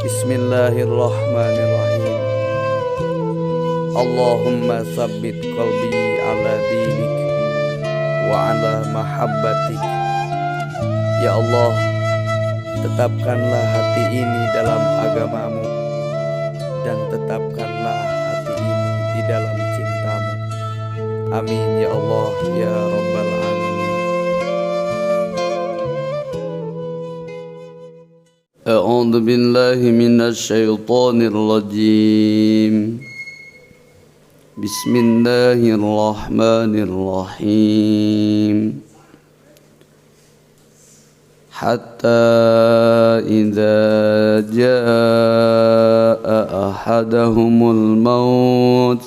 Bismillahirrahmanirrahim. Allahumma tsabbit qalbi ala dinik wa ala mahabbatik. Ya Allah, tetapkanlah hati ini dalam agamamu dan tetapkanlah hati ini di dalam cintamu. Amin ya Allah ya Rabbal Alamin. A'udzu billahi minasy syaithanir rajim. Bismillahirrahmanirrahim. Hatta idza jaa ahadahumul maut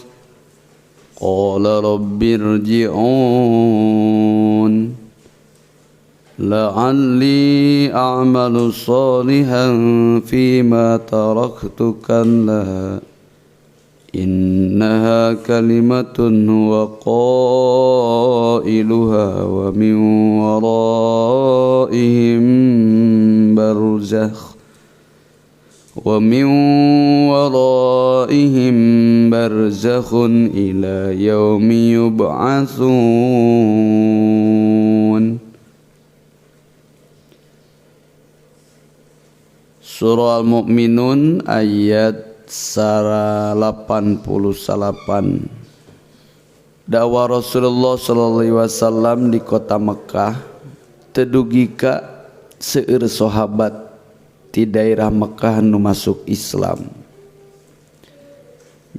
qala rabbirji'un la'alli a'malu salihan fima taraktu kalla innaha kalimatun huwa qailuha wa min waraihim barzakh barzakhun ila yaumi yub'atsun. Surah Al-Mu'minun ayat 88. Dakwah Rasulullah sallallahu alaihi wasallam di kota Mekah tedugi ka seueur sahabat di daerah Mekah nu masuk Islam.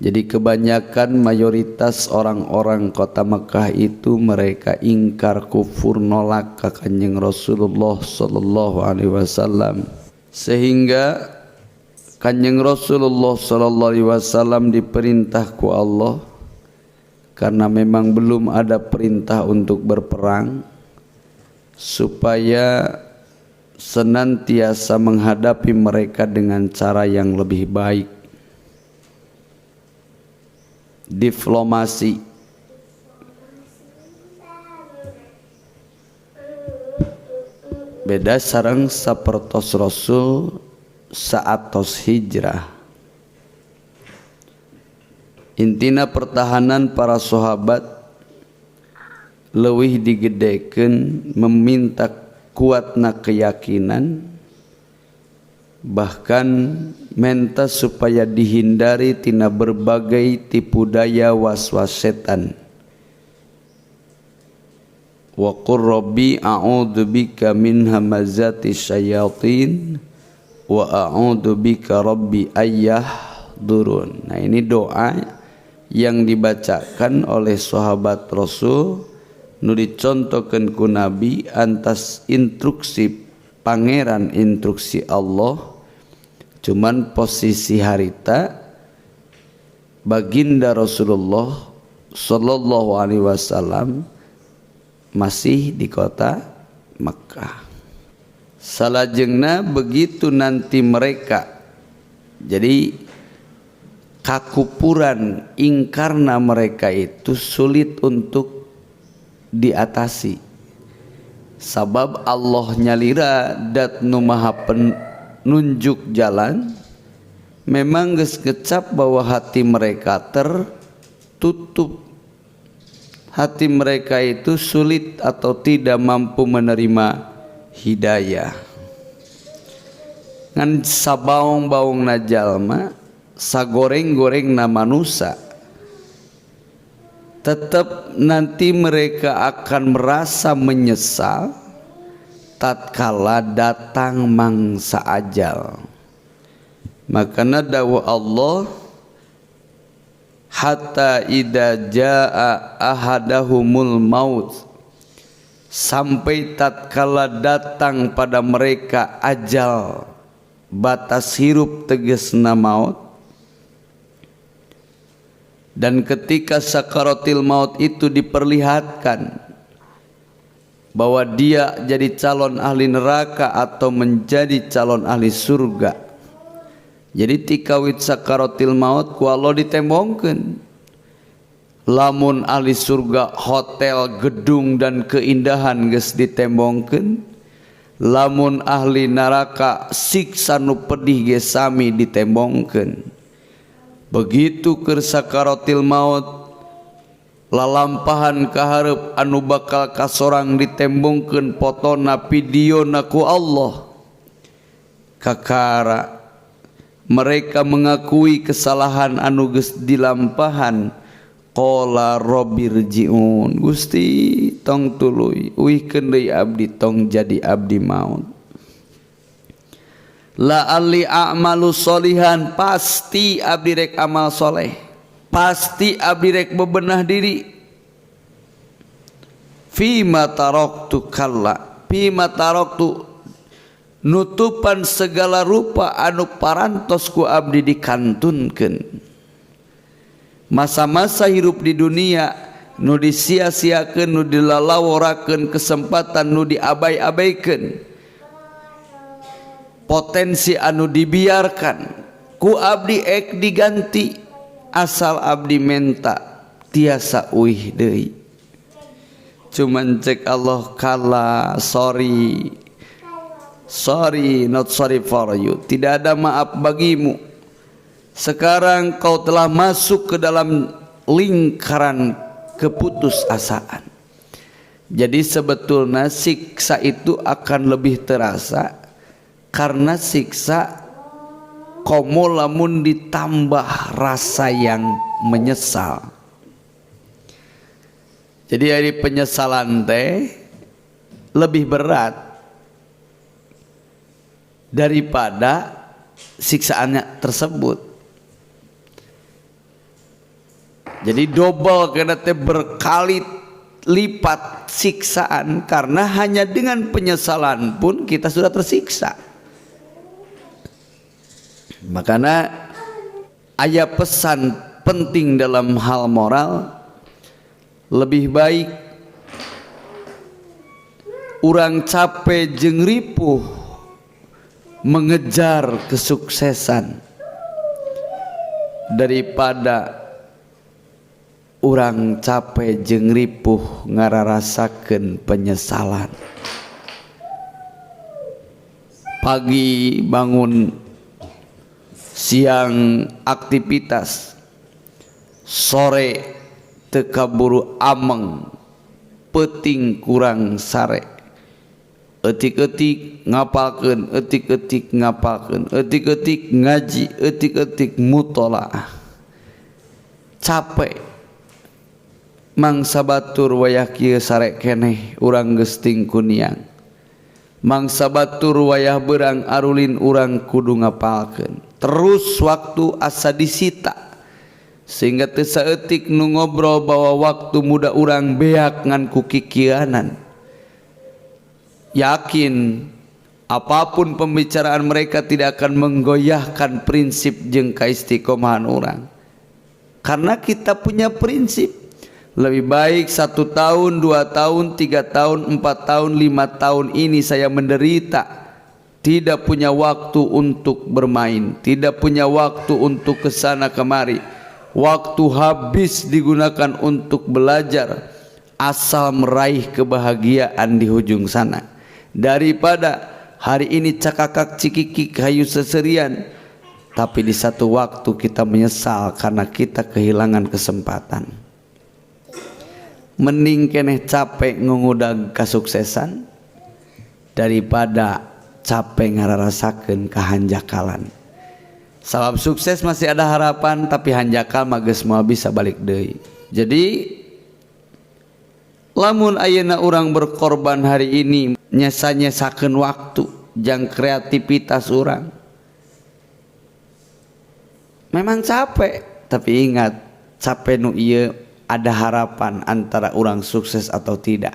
Jadi kebanyakan mayoritas orang-orang kota Mekah itu mereka ingkar, kufur, nolak ka Kanjeng Rasulullah sallallahu alaihi wasallam. Sehingga Kanjeng Rasulullah sallallahu alaihi wasallam diperintah ku Allah, karena memang belum ada perintah untuk berperang, supaya senantiasa menghadapi mereka dengan cara yang lebih baik. Diplomasi. Beda sareng sapertos Rasul saatos hijrah. Intina pertahanan para sahabat leuwih digedekeun meminta kuatna keyakinan, bahkan menta supaya dihindari tina berbagai tipu daya waswas setan. Wa qur rabbi a'udzu bika min hamazati syayatin wa a'udzu bika rabbi ayyahdurun. Nah, ini doa yang dibacakan oleh sahabat Rasul nu dicontohkeun ku Nabi antas instruksi pangeran, instruksi Allah. Cuman posisi harita baginda Rasulullah sallallahu alaihi wasallam masih di kota Makkah. Salajengna begitu nanti mereka, jadi kakupuran ingkarna mereka itu sulit untuk diatasi. Sabab Allah nyalira dat nu maha penunjuk jalan, memang geus kecap bahwa hati mereka tertutup. Hati mereka itu sulit atau tidak mampu menerima hidayah. Ngan sabaung-baung na jalma, sagoreng-goreng na manusia, tetap nanti mereka akan merasa menyesal tatkala datang mangsa ajal. Makana dawuh Allah, hatta idza jaa ahadahumul maut, sampai tatkala datang pada mereka ajal, batas hirup tegasna maut. Dan ketika sakaratil maut itu diperlihatkan bahwa dia jadi calon ahli neraka atau menjadi calon ahli surga. Jadi tikawit sakaratil maut ku Allah ditembongkeun. Lamun ahli surga hotel, gedung dan keindahan geus ditembongkeun, lamun ahli neraka siksa nu pedih ge sami ditembongkeun. Begitu keur sakaratil maut lalampahan kaharep anu bakal kasorang ditembongkeun fotona videona ku Allah. Kakara mereka mengakui kesalahan anu geus dilampahan. Qala rabbirji'un, Gusti tong tuluy uihkeun deui abdi tong jadi abdi maut. La ali a'malu sholihan, pasti abdi rek amal soleh, pasti abdi rek bebenah diri. Fima taraktu kalla, fima taraktu nutupan segala rupa anu parantos ku abdi dikantunkeun. Masa-masa hirup di dunia nu disia-siakeun, nu dilalaworakeun, kesempatan nu diabai-abaikeun, potensi anu dibiarkan ku abdi ek diganti asal abdi menta tiasa uih deui. Cuman cek Allah kala, sorry not sorry for you, tidak ada maaf bagimu. Sekarang kau telah masuk ke dalam lingkaran keputusasaan. Jadi sebetulnya siksa itu akan lebih terasa karena siksa komo lamun ditambah rasa yang menyesal. Jadi dari penyesalan teh lebih berat daripada siksaannya tersebut. Jadi double kena teh berkali lipat siksaan, karena hanya dengan penyesalan pun kita sudah tersiksa. Makanya aya pesan penting dalam hal moral, lebih baik urang capek jeung ripuh mengejar kesuksesan daripada urang capek jeung ripuh ngararasakeun penyesalan. Pagi bangun, siang aktivitas, sore teu kaburu ameng, peuting kurang sare, eutik-eutik ngapalkeun, eutik-eutik ngapalkeun, eutik-eutik ngaji, eutik-eutik mutolaah. Capek mangsa batur wayah kieu sare keneh urang geus ting kuniang, mangsa batur wayah beurang arulin urang kudu ngapalkeun. Terus waktu asa disita sehingga teu saeutik nu ngobrol bahwa waktu muda urang beak ngan ku kikieunan. Yakin apapun pembicaraan mereka tidak akan menggoyahkan prinsip jeung kaistiqomahan urang, karena kita punya prinsip. Lebih baik 1 tahun, 2 tahun, 3 tahun, 4 tahun, 5 tahun ini saya menderita, tidak punya waktu untuk bermain, tidak punya waktu untuk kesana kemari, waktu habis digunakan untuk belajar, asal meraih kebahagiaan di ujung sana, daripada hari ini cakakak cikikik hayu seserian, tapi di satu waktu kita menyesal karena kita kehilangan kesempatan. Mending keneh capek ngungudag kasuksesan daripada capek ngararasakeun kahanjakalan. Sabab sukses masih ada harapan, tapi hanjakal mah geus moal bisa balik deui. Jadi lamun ayeuna urang berkorban hari ini nyesa-nyesakeun waktu jang kreativitas urang, memang capek, tapi ingat capek nu ieu ada harapan antara orang sukses atau tidak,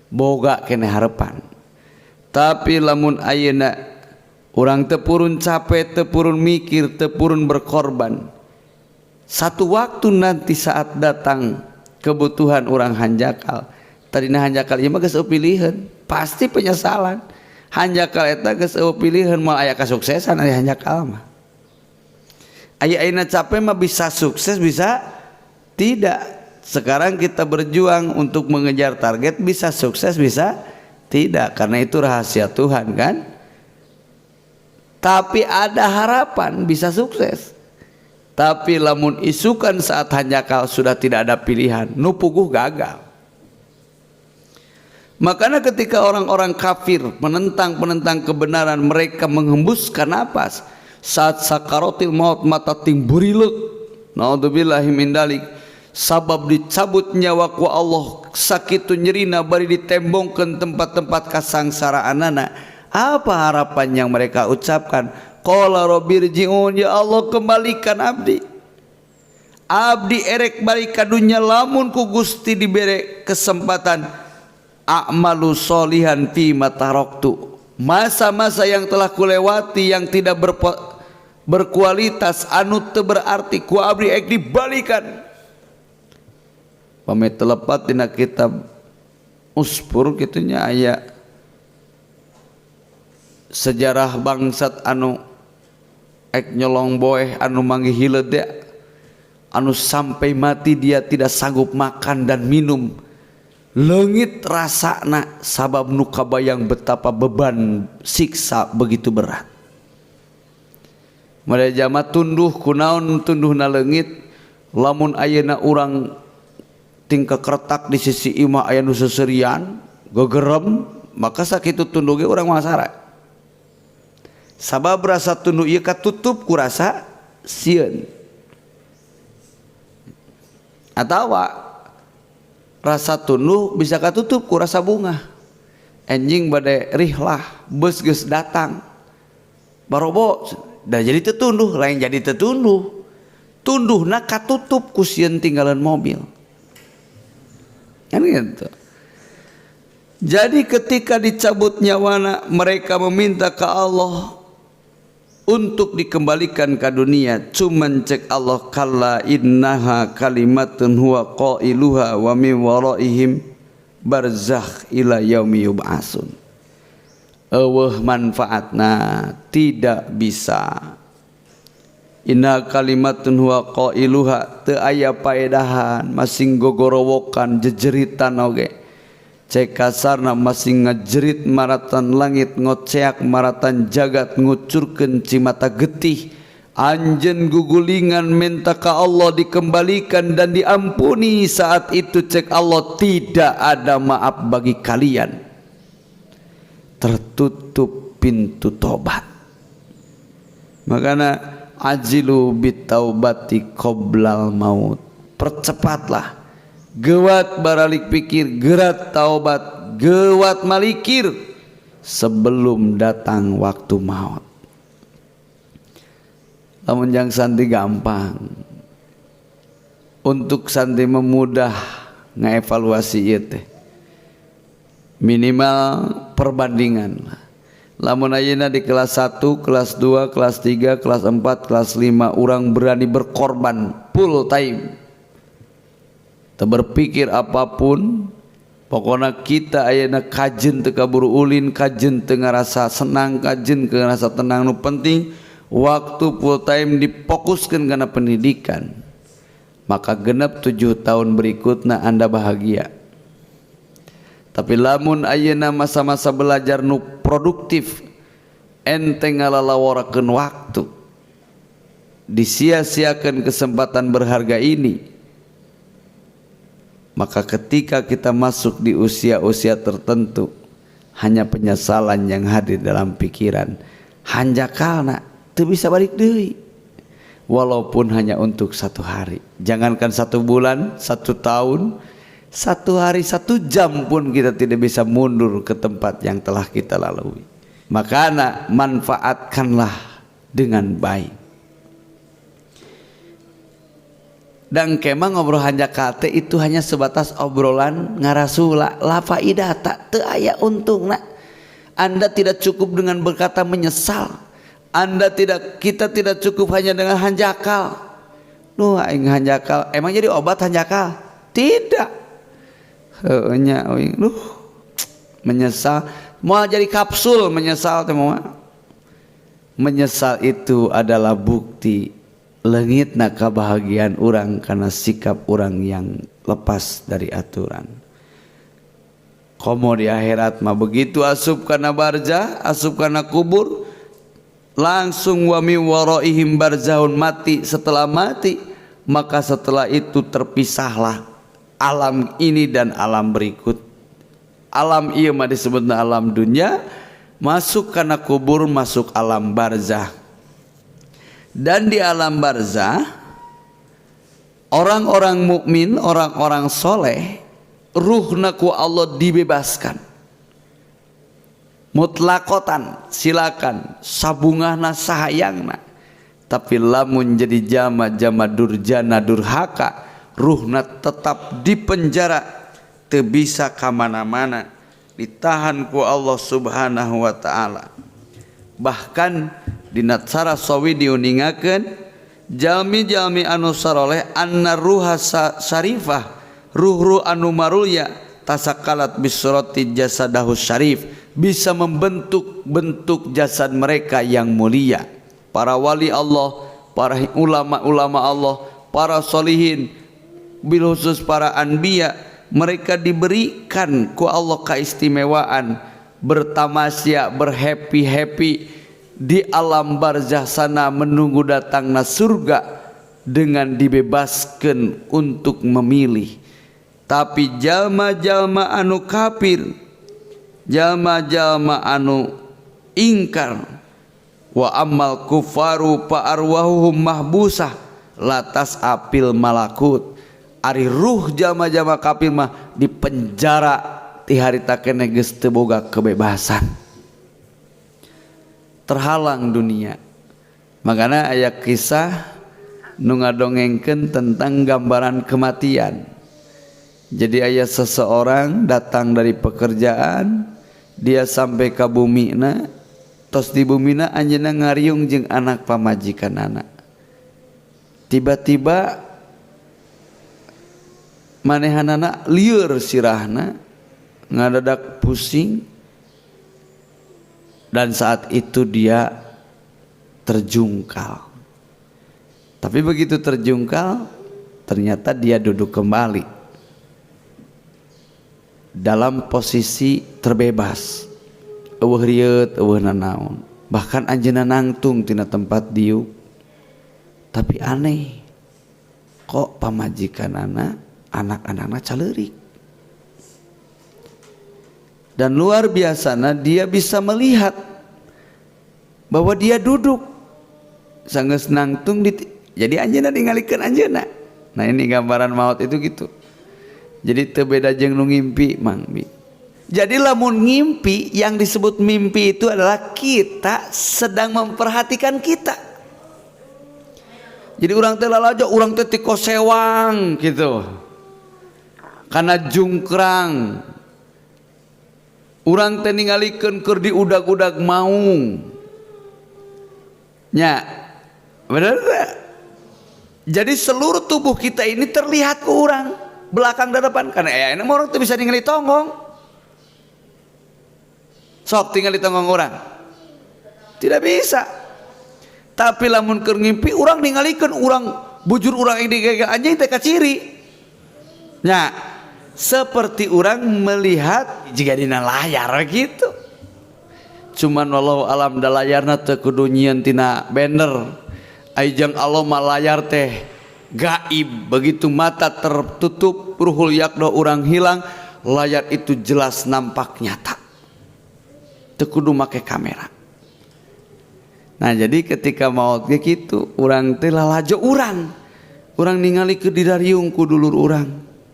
boga kene harapan. Tapi lamun ayeuna orang teu purun capek, teu purun mikir, teu purun berkorban, satu waktu nanti saat datang kebutuhan orang hanjakal, tadina hanjakal ieu mah geus pilihan, pasti penyesalan. Hanjakal eta geus pilihan, moal aya kasuksesan aya hanjakal mah. Ayeuna capek mah bisa sukses bisa tidak. Sekarang kita berjuang untuk mengejar target, bisa sukses bisa Tidak, karena itu rahasia Tuhan kan. Tapi ada harapan bisa sukses. Tapi lamun isukan saat hanjakal sudah tidak ada pilihan, nu puguh gagal. Makanya ketika orang-orang kafir penentang kebenaran, mereka menghembuskan napas saat sakaratil maut, mata ting burilek, naudzubillahi min dalik, sabab dicabut nyawa ku Allah, sakitu nyerina bari ditembongkeun tempat-tempat kasangsaraanana. Apa harapan yang mereka ucapkan? Qala rabbirji'un, ya Allah kembalikan abdi. Abdi erek balik ka dunya lamun ku Gusti dibere kesempatan a'malu solihan fi mataroktu, masa-masa yang telah kulewati yang tidak berkualitas anu teu berarti ku abdi ek dibalikan. Pamit telepat dina kitab Uspur kitunya aya sejarah bangsat anu ek nyolong boeh anu manggih hileud, anu sampai mati dia tidak sanggup makan dan minum. Leungit rasana sabab nu kabayang betapa beban siksa begitu berat. Mada jama tunduh kunaon tunduhna leungit, lamun ayeuna urang tingkah kertak di sisi imah aya nu seserian gegerem, maka sakitu tunduh ge urang masara. Sabab rasa tunduh ieu katutup ku rasa sieun. Atawa rasa tunduh bisa katutup ku rasa bunga. Enjing bade rihlah beus geus datang barobo da jadi tetunduh, lain jadi tetunduh. Tunduhna katutup ku sieun tinggalan mobil. Kan gitu. Jadi ketika dicabut nyawana, mereka meminta ke Allah untuk dikembalikan ke dunia. Cuman cek Allah, kalla innaha kalimatun huwa qailuha wa min waraihim barzakh ila yaumi yub'atsun. Eueuh manfaatna tidak bisa. Inna kalimatun huwa qailuha, teu aya paedahan, masing gogorowokan jejeritan oge. Cek kasarna masing ngajerit maratan langit, ngoceak maratan jagat, ngucurkeun cimata getih. Anjeun gugulingan minta ka Allah dikembalikan dan diampuni. Saat itu cek Allah, tidak ada maaf bagi kalian. Tertutup pintu tobat. Makanya ajilu bitaubati qoblal maut. Percepatlah, gewat baralik pikir, gerat taubat, gewat malikir sebelum datang waktu maut. Lamun jang santi gampang untuk santi memudah ngaevaluasi ieu teh. Minimal perbandingan. Lamun ayeuna di kelas 1, kelas 2, kelas 3, kelas 4, kelas 5 urang berani berkorban full time. Tak berpikir apapun, pokoknya kita ayeuna kajen teu kaburu ulin, kajen teu ngarasa senang, kajen teu ngarasa tenang. Nu penting waktu full time difokuskeun kana pendidikan. Maka genep 7 tahun berikutnya Anda bahagia. Tapi lamun ayeuna masa-masa belajar nu produktif, enteng ngalalaworakeun waktu, disia-siakan kesempatan berharga ini, maka ketika kita masuk di usia-usia tertentu, hanya penyesalan yang hadir dalam pikiran. Hanjakalna teu bisa balik deui, walaupun hanya untuk 1 hari. Jangankan 1 bulan, 1 tahun, 1 hari, 1 jam pun kita tidak bisa mundur ke tempat yang telah kita lalui. Makanya manfaatkanlah dengan baik. Dan kemang ngobrol hanjakal teh itu hanya sebatas obrolan ngarasula, la faidah tak teu aya untungna. Anda tidak cukup dengan berkata menyesal. Kita tidak cukup hanya dengan hanjakal. Nuh aing hanjakal, emang jadi obat hanjakal? Tidak. Heunya menyesal, mau jadi kapsul menyesal teh moal. Menyesal itu adalah bukti leungitna kebahagiaan orang karena sikap orang yang lepas dari aturan. Komo di akhirat mah begitu asup kana barzah, asup kana kubur, langsung wa mi waraihim barzahun, mati. Setelah mati, maka setelah itu terpisahlah alam ini dan alam berikut. Alam ieu mah disebutna alam dunia, masuk kana kubur, masuk alam barzah. Dan di alam barzah, orang-orang mukmin, orang-orang soleh, ruhna ku Allah dibebaskan mutlakotan, silakan sabungahna sahayangna. Tapi lamun jadi jama-jama durjana durhaka, ruhna tetap di penjara, teu bisa kamana-mana, ditahan ku Allah subhanahu wa ta'ala. Bahkan dina cara sawi diuningakeun jalmi-jalmi anu saroleh anna ruha syarifah, ruh-ruh anu marulya tasakalat bisurati jasadahu syarif, bisa membentuk bentuk jasad mereka yang mulia. Para wali Allah, para ulama-ulama Allah, para solihin, bil khusus para anbiya, mereka diberikan ku Allah keistimewaan bertamasya, berhappy-happy di alam barzah sana menunggu datangna surga dengan dibebaskan untuk memilih. Tapi jalma-jalma anu kafir, jalma-jalma anu ingkar, wa ammal kufaru fa arwahuhum mahbusah latas apil malakut, ari ruh jalma-jalma kafir mah dipenjara ti harita keneh geus teu boga kebebasan, terhalang dunia. Makana aya kisah nu ngadongengkeun tentang gambaran kematian. Jadi aya seseorang datang dari pekerjaan, dia sampai ke bumina, tos di bumina anjeunna ngariung jeung anak pamajikanana. Tiba-tiba manehanana lieur sirahna, ngadadak pusing, dan saat itu dia terjungkal. Tapi begitu terjungkal, ternyata dia duduk kembali dalam posisi terbebas, eueuh rieut, eueuh nanaon. Bahkan anjeunna nangtung tina tempat diuk. Tapi aneh, kok pamajikanana anak-anakna caleurik. Dan luar biasana dia bisa melihat bahwa dia duduk sanggeus nangtung jadi anjeunna ningalikeun anjeunna. Nah ini gambaran maut itu gitu. Jadi teu beda jeung nu ngimpi Mang Bi. Jadi lamun ngimpi, yang disebut mimpi itu adalah kita sedang memperhatikan kita. Jadi urang teh lalajo, urang teh ti kosewang gitu. Kana jungkrang. Urang teh ningalikeun keur diudag-udag maung. Nya, bener tak? Jadi seluruh tubuh kita ini terlihat ke urang, belakang dan depan. Karena enak orang tuh bisa ningali tonggong. Sok tinggal di tonggong orang, tidak bisa. Tapi lamun keur ngimpi urang ningalikeun urang bujur urang yang digegak anjing teh kaciri. Nya, seperti orang melihat jika dina layar gitu. Cuman wallahu alam da layarna teu kudu nyieun tina banner. Aijang Allah mah layar teh gaib, begitu mata tertutup ruhul yakdo orang hilang, layar itu jelas nampak nyata, teu kudu make kamera. Nah jadi ketika maut ge kitu, urang teh lalajo urang ningali ke didariung ku dulur urang,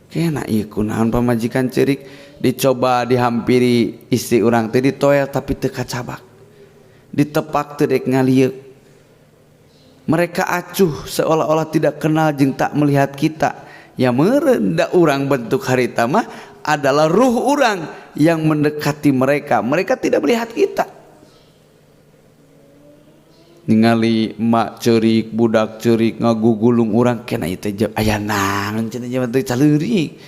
kena ieu kunaon pamajikan ceurik, dicoba dihampiri istri urang teh ditoel tapi teu kacabak, ditepak teu dek ngalieu. Mereka acuh seolah-olah tidak kenal jeung tak melihat kita. Ya merendah urang bentuk harita mah adalah ruh urang yang mendekati mereka. Mereka tidak melihat kita. Ningali mak ceurik, budak ceurik ngagugulung urang, kena ieu teh aya naon cenah jaman teh caleurik.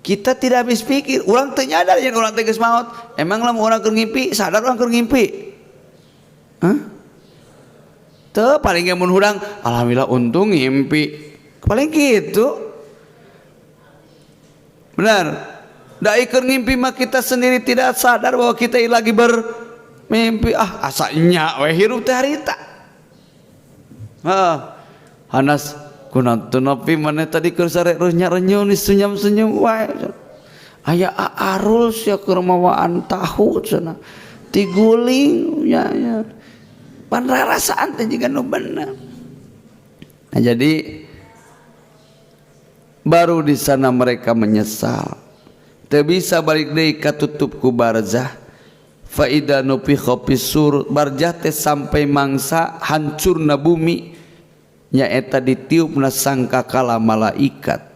Kita tidak habis pikir, urang teu nyadar yen urang teh geus maot. Emang lamun urang keur ngimpi, sadar urang keur ngimpi? Hah? Tuh paling mun hurang alhamdulillah untung ngimpi, paling gitu. Benar. Da ikut ngimpi mah kita sendiri tidak sadar bahwa kita lagi bermimpi. Asanya we hirup teh harita. Hanas kunaon nepi maneh tadi keur sare renyah-renyeuh ni senyum-senyum wae. Aya arul sia keur mawaan tahu cenah. Tiguling ya. Pan rasaan teh jiga nu bener. Nah, jadi baru di sana mereka menyesal. Teu bisa balik deui katutup ku barzah. Fa idza nufikha fis-sur, barzah teh sampai mangsa hancurna bumi nyaeta ditiupna sangkakala malaikat.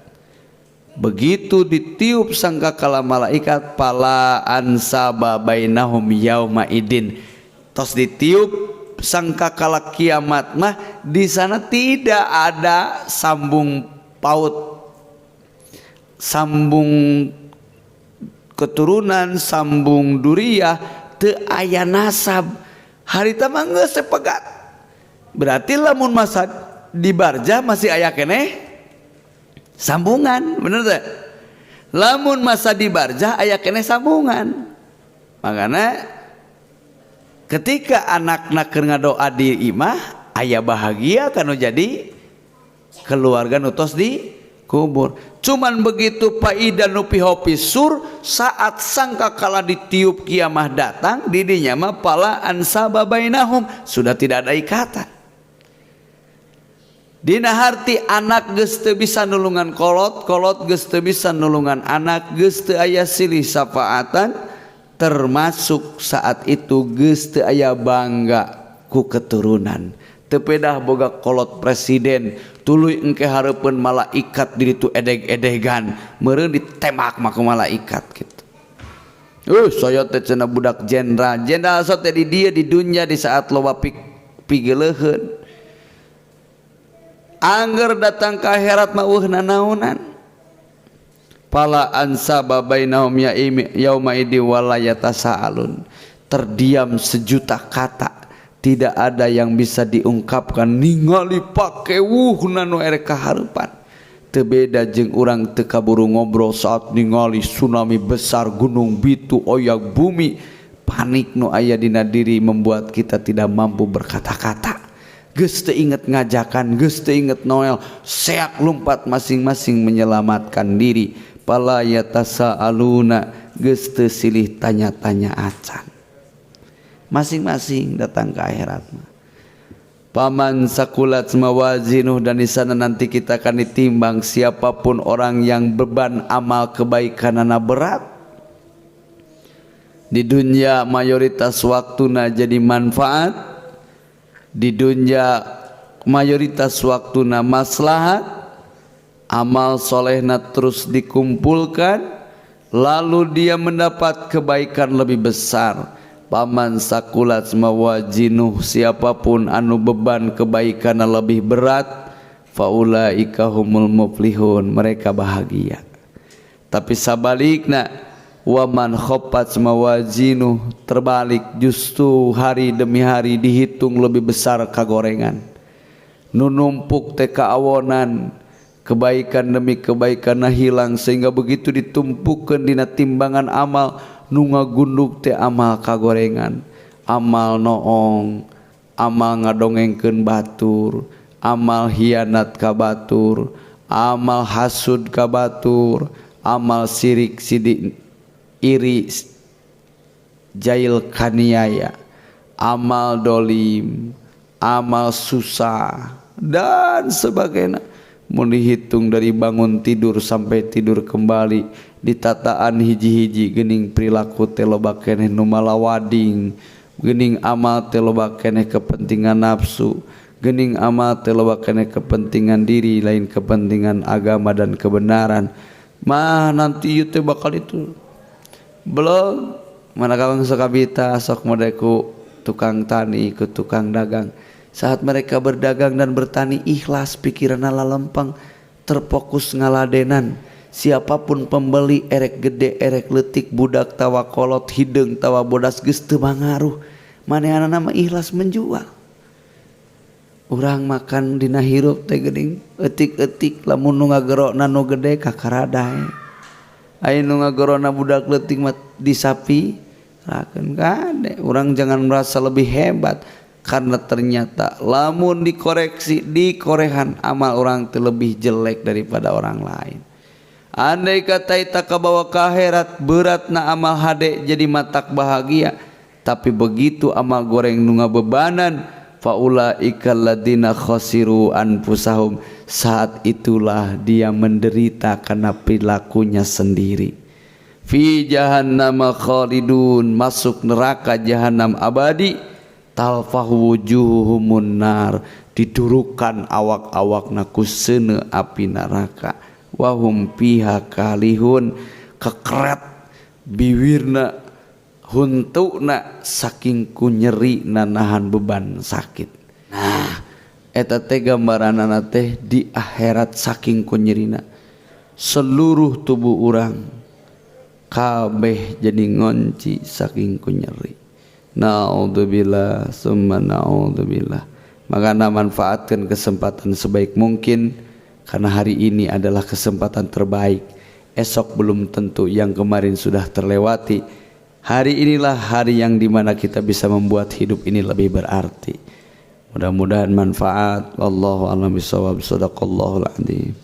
Begitu ditiup sangkakala malaikat, pala ansaba bainahum yauma idin. Tos ditiup sangkakala kiamat mah di sana tidak ada sambung paut, sambung keturunan, sambung duriyah, teu aya nasab. Harita mah geus sepegat. Berarti lamun masa di barzah masih aya keneh sambungan, bener teh? Lamun masa di barzah aya keneh sambungan. Makana ketika anakna keur ngadoa di imah aya bahagia kanu jadi keluarga nu tos di kubur. Cuman begitu faida nu fi sur, saat sangkakala ditiup kiamah datang di dinya mah pala ansaba bainahum, sudah tidak ada ikatan. Dina harti anak geus teu bisa nulungan kolot, kolot geus teu bisa nulungan anak, geus teu aya silih safaatan, termasuk saat itu geus teu aya bangga ku keturunan. Teu pedah boga kolot presiden, tuluy engke hareupeun malaikat di ditu edeg-edegan, meureun ditembak mah ku malaikat kitu. Saya teh cenah budak jenderal, jenderal so teh di dieu di dunya di saat loba pigeuleheun. Angger datang ke akhirat mah nanaonan. Pala ansaba bainahum yauma idi wala yatasaalun. Terdiam sejuta kata, tidak ada yang bisa diungkapkan ningali pake nu erek kahareupan. Teu beda jeung urang teu kaburu ngobrol saat ningali tsunami besar, gunung bitu oyak bumi, panik nu aya dina diri membuat kita tidak mampu berkata-kata. Geus teu inget ngajakan, geus teu inget Noel, seak lompat masing-masing menyelamatkan diri. Pala yatasaaluna, geus teu silih tanya-tanya acan. Masing-masing datang ke akhirat. Paman sakulat mawazinuh, dan di sana nanti kita akan ditimbang siapapun orang yang beban amal kebaikanana berat. Di dunia mayoritas waktuna jadi manfaat. Di dunia mayoritas waktuna maslahat, amal solehna terus dikumpulkan, lalu dia mendapat kebaikan lebih besar. Paman sakulat mawazinuh, siapapun anu beban kebaikan lebih berat, faulaika humul muflihun, mereka bahagia. Tapi sabalikna, waman khopat mawazinuh, terbalik, justru hari demi hari dihitung lebih besar kagorengan. Nu numpuk teh kaawonan, kebaikan demi kebaikan hilang, sehingga begitu ditumpukeun dina timbangan amal, nu ngagunduk teh amal kagorengan, amal noong, amal ngadongengkeun batur, amal hianat ka batur, amal hasud ka batur, amal sirik sidik iri jail kaniaya, amal dolim, amal susah, dan sebagainya. Mun dihitung dari bangun tidur sampai tidur kembali, ditataan hiji-hiji geuning perilaku teh loba keneh nu malawading, geuning amal teh loba keneh kepentingan nafsu, geuning amal teh loba keneh kepentingan diri lain kepentingan agama dan kebenaran. Mah nanti ieu teh bakal itu belum mana kawang sakabita sok modeku tukang tani ke tukang dagang. Saat mereka berdagang dan bertani ikhlas, pikiranna lalempang, terfokus ngaladenan. Siapapun pembeli erek gede erek letik, budak tawa kolot, hideung tawa bodas, geus teu mangaruh. Manehanana mah ikhlas menjual. Urang makan dina hirup teh geuning eutik-eutik, lamun nu ngagerokna nu gede kakaradae. Aya nu ngagorona budak leutik mah disapi rakeun kade. Urang jangan merasa lebih hebat karena ternyata lamun dikoreksi dikorehan amal orang teh lebih jelek daripada orang lain. Andai kata ita kabawa ka akhirat beratna amal hade jadi matak bahagia, tapi begitu amal goreng nu ngabebanan faulaika alladziina khasiru anfusahum, saat itulah dia menderita karena perilakunya sendiri. Fi jahannam khalidun, masuk neraka jahanam abadi. Talfahu wujuhumun nar, didurukan awak-awakna ku seuneu api neraka. Wahum fiha kalihun, kekeret bibirna huntuna saking ku nyeri nahan beban sakit. Nah, eta teh gambaranana teh di akhirat saking ku nyerina seluruh tubuh urang kabeh jadi ngonci saking ku nyeri. Naudzubillah summa naudzubillah. Maka manfaatkan kesempatan sebaik mungkin karena hari ini adalah kesempatan terbaik. Esok belum tentu, yang kemarin sudah terlewati. Hari inilah hari yang dimana kita bisa membuat hidup ini lebih berarti. Mudah-mudahan manfaat. Wallahu a'lam bishawab. Shadaqallahul adzim.